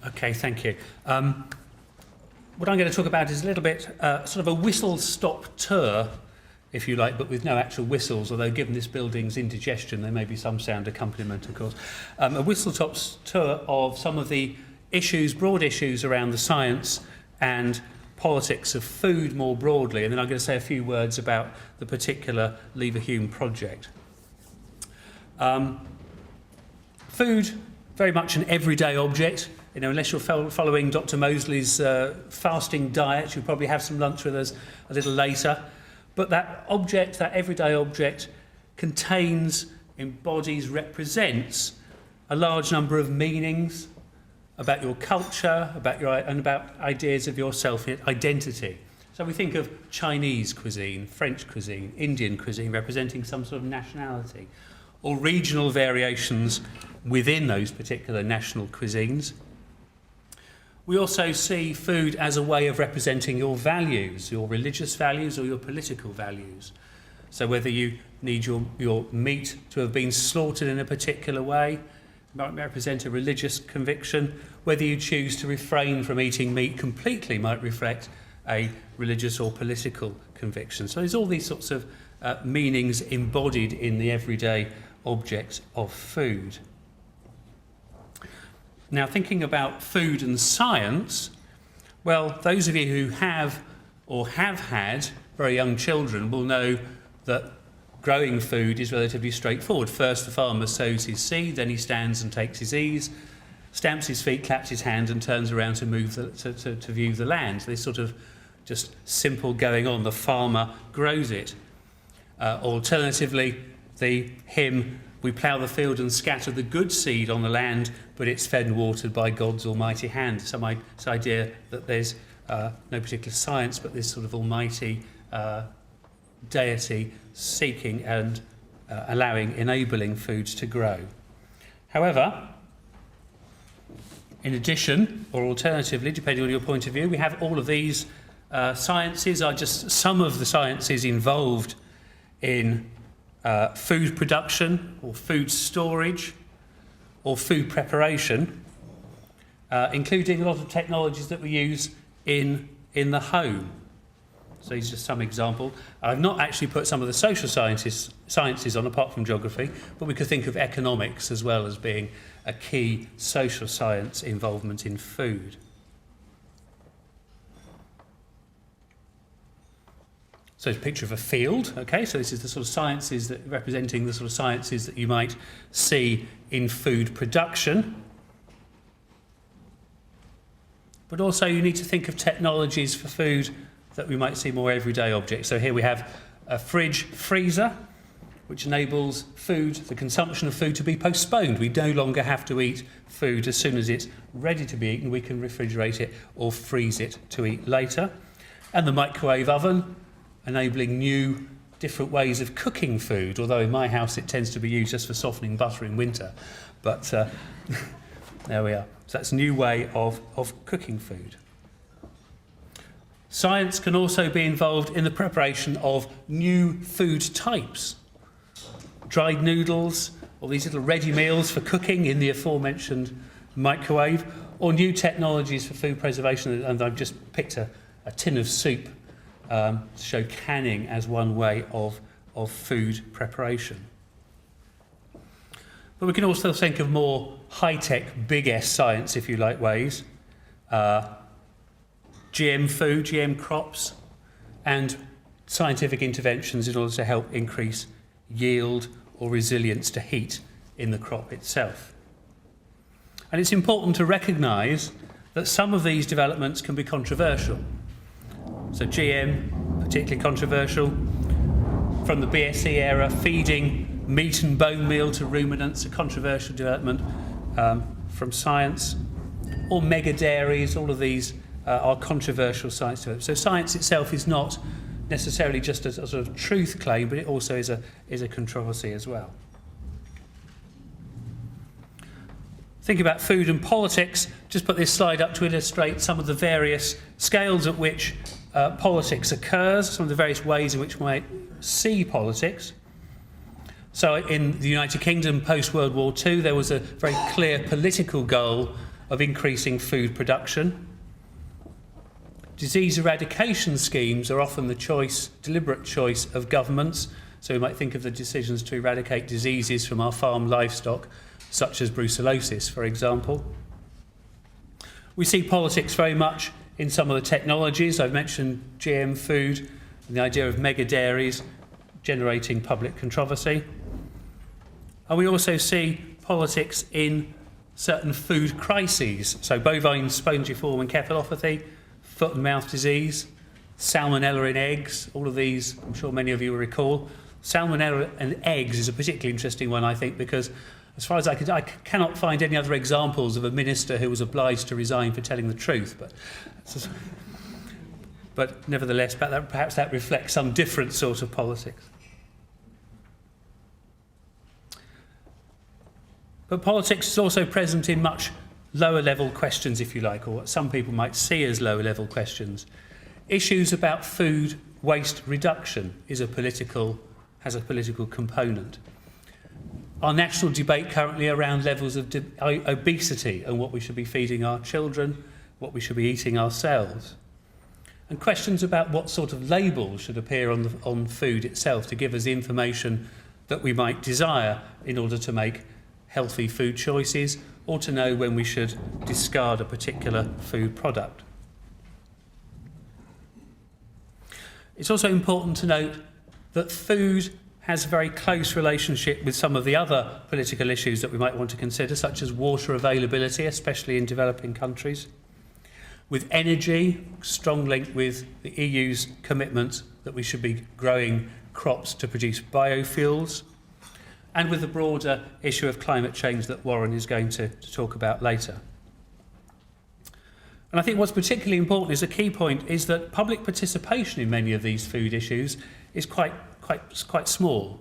Okay, thank you. What I'm going to talk about is a little bit sort of a whistle-stop tour, if you like, but with no actual whistles, although given this building's indigestion, there may be some sound accompaniment, of course. A whistle-stop tour of some of the issues, broad issues around the science and politics of food more broadly, and then I'm going to say a few words about the particular Leverhulme project. Food, very much an everyday object. You know, unless you're following Dr. Mosley's fasting diet, you'll probably have some lunch with us a little later. But that object, that everyday object, contains, embodies, represents a large number of meanings about your culture, and about ideas of your self-identity. So we think of Chinese cuisine, French cuisine, Indian cuisine, representing some sort of nationality, or regional variations within those particular national cuisines. We also see food as a way of representing your values, your religious values or your political values. So whether you need your meat to have been slaughtered in a particular way, might represent a religious conviction. Whether you choose to refrain from eating meat completely might reflect a religious or political conviction. So there's all these sorts of meanings embodied in the everyday object of food. Now, thinking about food and science, well, those of you who have or have had very young children will know that growing food is relatively straightforward. First, the farmer sows his seed, then he stands and takes his ease, stamps his feet, claps his hand, and turns around to view the land. This sort of just simple going on. The farmer grows it. Alternatively, the hymn, "We plough the field and scatter the good seed on the land, but it's fed and watered by God's almighty hand." This idea that there's no particular science, but this sort of almighty deity seeking and enabling foods to grow. However, in addition, or alternatively, depending on your point of view, we have all of these sciences are just some of the sciences involved in food production or food storage or food preparation, including a lot of technologies that we use in the home. So these are just some examples. I've not actually put some of the social sciences on, apart from geography, but we could think of economics as well as being a key social science involvement in food. So it's a picture of a field, okay? So this is the sort of sciences representing the sort of sciences that you might see in food production. But also you need to think of technologies for food that we might see more everyday objects. So here we have a fridge freezer, which enables the consumption of food to be postponed. We no longer have to eat food as soon as it's ready to be eaten. We can refrigerate it or freeze it to eat later. And the microwave oven, enabling new, different ways of cooking food, although in my house it tends to be used just for softening butter in winter. But there we are. So that's a new way of cooking food. Science can also be involved in the preparation of new food types. Dried noodles, or these little ready meals for cooking in the aforementioned microwave, or new technologies for food preservation. And I've just picked a tin of soup to show canning as one way of food preparation. But we can also think of more high-tech, big S science, if you like, ways. GM food, GM crops, and scientific interventions in order to help increase yield or resilience to heat in the crop itself. And it's important to recognise that some of these developments can be controversial. So GM, particularly controversial. From the BSE era, feeding meat and bone meal to ruminants, a controversial development from science. Or mega dairies, all of these are controversial science developments. So science itself is not necessarily just a sort of truth claim, but it also is a controversy as well. Think about food and politics. Just put this slide up to illustrate some of the various scales at which politics occurs, some of the various ways in which we might see politics. So in the United Kingdom post-World War II, there was a very clear political goal of increasing food production. Disease eradication schemes are often the deliberate choice of governments. So we might think of the decisions to eradicate diseases from our farm livestock, such as brucellosis, for example. We see politics very much in some of the technologies. I've mentioned GM food and the idea of mega dairies generating public controversy. And we also see politics in certain food crises. So bovine spongiform encephalopathy, foot and mouth disease, salmonella in eggs, all of these, I'm sure many of you will recall. Salmonella in eggs is a particularly interesting one, I think, because as far as I cannot find any other examples of a minister who was obliged to resign for telling the truth. But nevertheless, perhaps that reflects some different sort of politics. But politics is also present in much lower level questions, if you like, or what some people might see as lower level questions. Issues about food waste reduction has a political component. Our national debate currently around levels of obesity and what we should be feeding our children, what we should be eating ourselves. And questions about what sort of labels should appear on food itself to give us the information that we might desire in order to make healthy food choices, or to know when we should discard a particular food product. It's also important to note that food has a very close relationship with some of the other political issues that we might want to consider, such as water availability, especially in developing countries, with energy, strong link with the EU's commitment that we should be growing crops to produce biofuels, and with the broader issue of climate change that Warren is going to talk about later. And I think what's particularly important is a key point is that public participation in many of these food issues is quite small.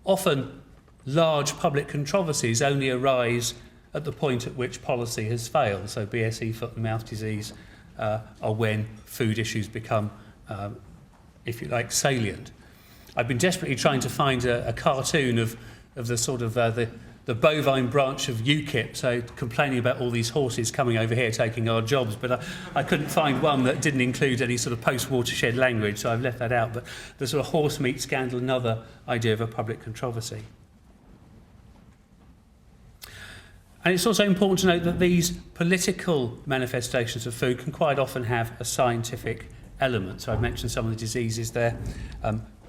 Often large public controversies only arise at the point at which policy has failed. So BSE, foot and mouth disease are when food issues become, if you like, salient. I've been desperately trying to find a cartoon of the sort of the bovine branch of UKIP, so complaining about all these horses coming over here taking our jobs, but I couldn't find one that didn't include any sort of post-watershed language, so I've left that out. But the sort of horse meat scandal, another idea of a public controversy. And it's also important to note that these political manifestations of food can quite often have a scientific element. So I've mentioned some of the diseases there,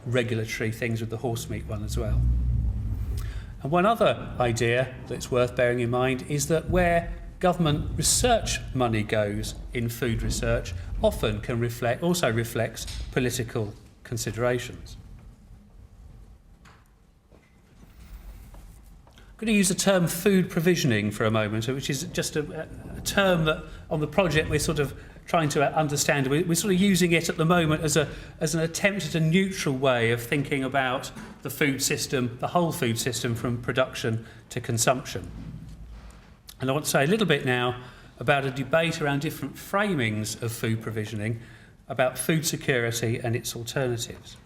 regulatory things with the horse meat one as well. And one other idea that's worth bearing in mind is that where government research money goes in food research often also reflects political considerations. I'm going to use the term food provisioning for a moment, which is just a term that on the project we're sort of trying to understand. We're sort of using it at the moment as an attempt at a neutral way of thinking about the food system, the whole food system from production to consumption. And I want to say a little bit now about a debate around different framings of food provisioning, about food security and its alternatives.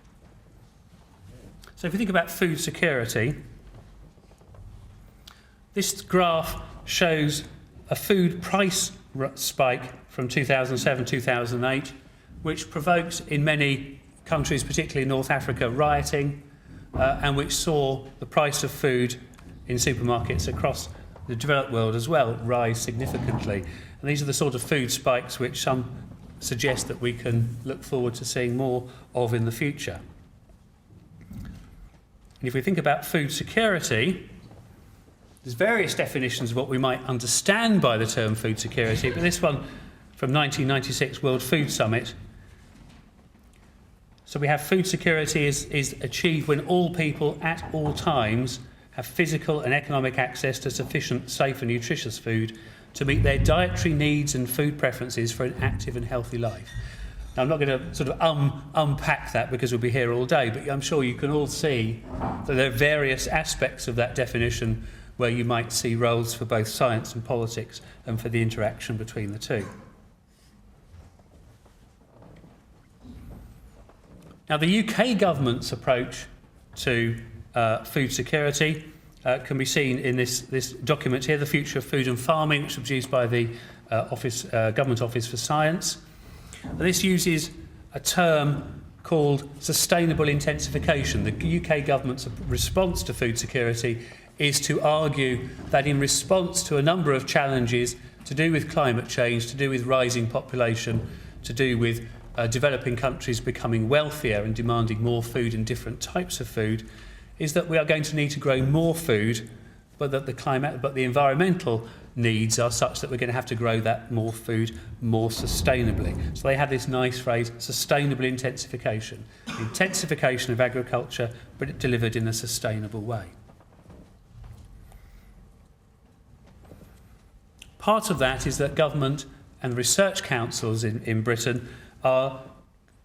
So if you think about food security, this graph shows a food price spike from 2007-2008, which provoked in many countries, particularly North Africa, rioting, and which saw the price of food in supermarkets across the developed world as well rise significantly. And these are the sort of food spikes which some suggest that we can look forward to seeing more of in the future. And if we think about food security, there's various definitions of what we might understand by the term food security, but this one from 1996 World Food Summit. So we have food security is achieved when all people at all times have physical and economic access to sufficient, safe and nutritious food to meet their dietary needs and food preferences for an active and healthy life. Now, I'm not going to sort of unpack that because we'll be here all day, but I'm sure you can all see that there are various aspects of that definition where you might see roles for both science and politics and for the interaction between the two. Now, the UK government's approach to food security can be seen in this document here, The Future of Food and Farming, which was produced by the Government Office for Science. And this uses a term called sustainable intensification. The UK government's response to food security is to argue that in response to a number of challenges to do with climate change, to do with rising population, to do with developing countries becoming wealthier and demanding more food and different types of food, is that we are going to need to grow more food, but that the environmental needs are such that we're going to have to grow that more food more sustainably. So they have this nice phrase, sustainable intensification. Intensification of agriculture, but it delivered in a sustainable way. Part of that is that government and research councils in Britain are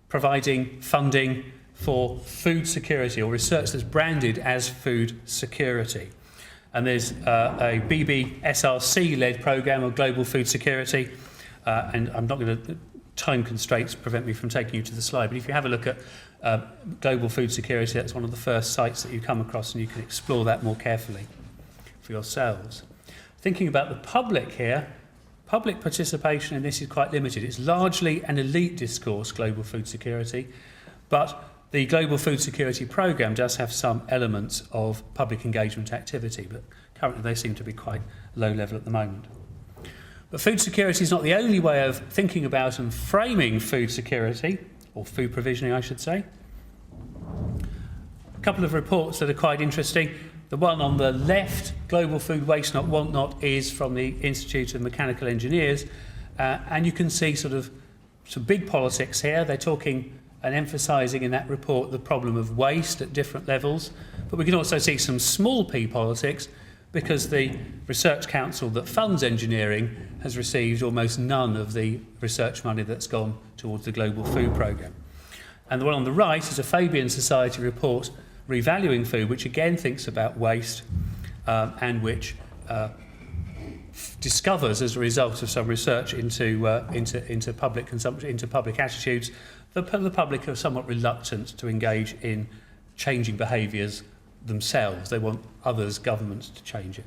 providing funding for food security, or research that's branded as food security. And there's a BBSRC-led programme of global food security, and I'm not going to, time constraints prevent me from taking you to the slide, but if you have a look at global food security, that's one of the first sites that you come across, and you can explore that more carefully for yourselves. Thinking about the public here, public participation in this is quite limited. It's largely an elite discourse, global food security, but the Global Food Security Programme does have some elements of public engagement activity, but currently they seem to be quite low level at the moment. But food security is not the only way of thinking about and framing food security, or food provisioning I should say. A couple of reports that are quite interesting. The one on the left, Global Food Waste Not Want Not, is from the Institute of Mechanical Engineers, and you can see sort of some big politics here. They're talking and emphasising in that report the problem of waste at different levels. But we can also see some small p politics, because the Research Council that funds engineering has received almost none of the research money that's gone towards the Global Food Programme. And the one on the right is a Fabian Society report, Revaluing Food, which again thinks about waste and which discovers, as a result of some research into public consumption, into public attitudes, the public are somewhat reluctant to engage in changing behaviours themselves. They want others, governments, to change it.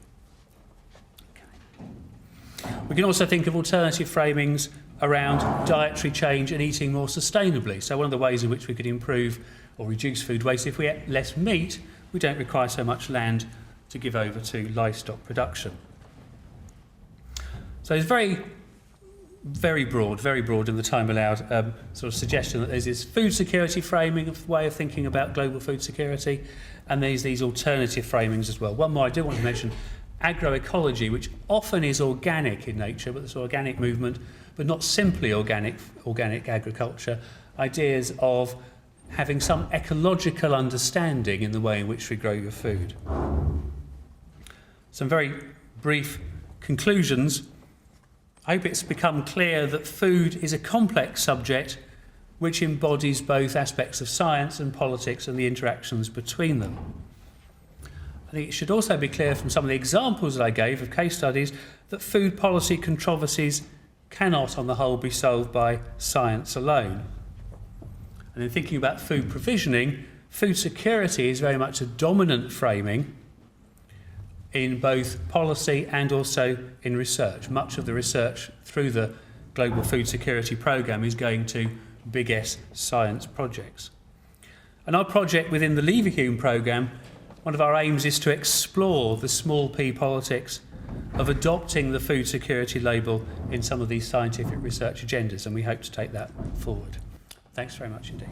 Okay. We can also think of alternative framings around dietary change and eating more sustainably. So one of the ways in which we could improve or reduce food waste, if we eat less meat, we don't require so much land to give over to livestock production. So it's very broad in the time allowed, sort of suggestion that there's this food security framing of way of thinking about global food security, and there's these alternative framings as well. One more I do want to mention, agroecology, which often is organic in nature, but this organic movement, but not simply organic agriculture, ideas of having some ecological understanding in the way in which we grow your food. Some very brief conclusions. I hope it's become clear that food is a complex subject which embodies both aspects of science and politics and the interactions between them. I think it should also be clear from some of the examples that I gave of case studies that food policy controversies cannot, on the whole, be solved by science alone. And in thinking about food provisioning, food security is very much a dominant framing in both policy and also in research. Much of the research through the Global Food Security Programme is going to big S science projects. And our project within the Leverhulme programme, one of our aims is to explore the small p politics of adopting the food security label in some of these scientific research agendas, and we hope to take that forward. Thanks very much indeed.